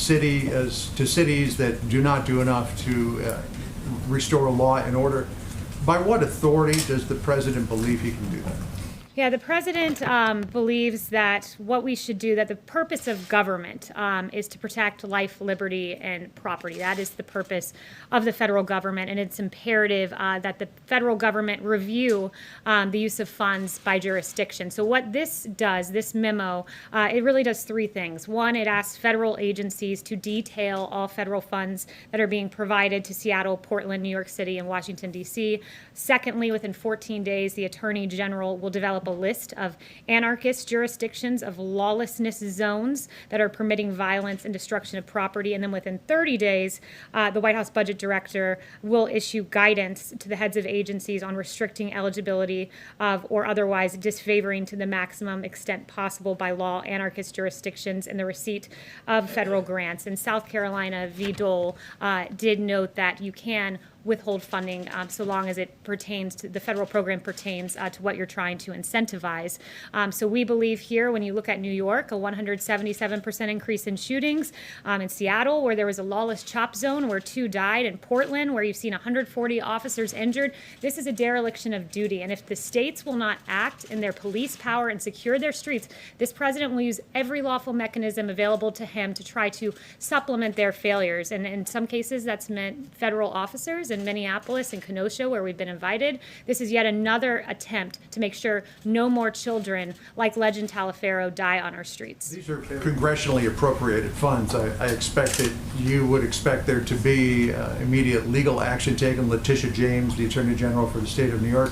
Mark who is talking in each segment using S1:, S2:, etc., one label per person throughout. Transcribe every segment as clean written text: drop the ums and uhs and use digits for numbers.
S1: cities that do not do enough to restore law and order. By what authority does the president believe he can do that?
S2: Yeah, the president believes that what we should do, that the purpose of government is to protect life, liberty, and property. That is the purpose of the federal government, and it's imperative that the federal government review the use of funds by jurisdiction. So what this does, this memo, it really does three things. One, it asks federal agencies to detail all federal funds that are being provided to Seattle, Portland, New York City, and Washington, D.C. Secondly, within 14 days, the Attorney General will develop a list of anarchist jurisdictions, of lawlessness zones that are permitting violence and destruction of property. And then within 30 days, the White House Budget Director will issue guidance to the heads of agencies on restricting eligibility of or otherwise disfavoring to the maximum extent possible by law anarchist jurisdictions in the receipt of federal grants. And South Carolina v. Dole did note that you can withhold funding so long as it pertains to the federal program pertains to what you're trying to incentivize. So we believe here, when you look at New York, a 177% increase in shootings, in Seattle, where there was a lawless chop zone where 2 died, in Portland, where you've seen 140 officers injured. This is a dereliction of duty. And if the states will not act in their police power and secure their streets, this president will use every lawful mechanism available to him to try to supplement their failures. And in some cases, that's meant federal officers in Minneapolis and Kenosha, where we've been invited. This is yet another attempt to make sure no more children like Legend Taliaferro die on our streets.
S1: These are congressionally appropriated funds. I expect that you would expect there to be immediate legal action taken. Letitia James, the Attorney General for the state of New York,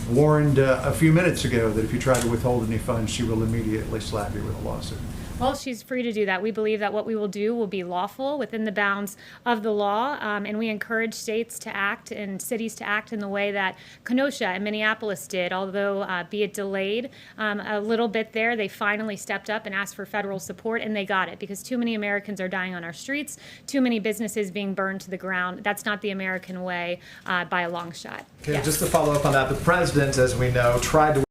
S1: warned a few minutes ago that if you try to withhold any funds, she will immediately slap you with a lawsuit.
S2: Well, she's free to do that. We believe that what we will do will be lawful within the bounds of the law, and we encourage states to act and cities to act in the way that Kenosha and Minneapolis did. Although, be it delayed a little bit there, they finally stepped up and asked for federal support, and they got it, because too many Americans are dying on our streets, too many businesses being burned to the ground. That's not the American way by a long shot.
S3: Okay,
S2: Yes.
S3: just to follow up on that, the president, as we know, tried to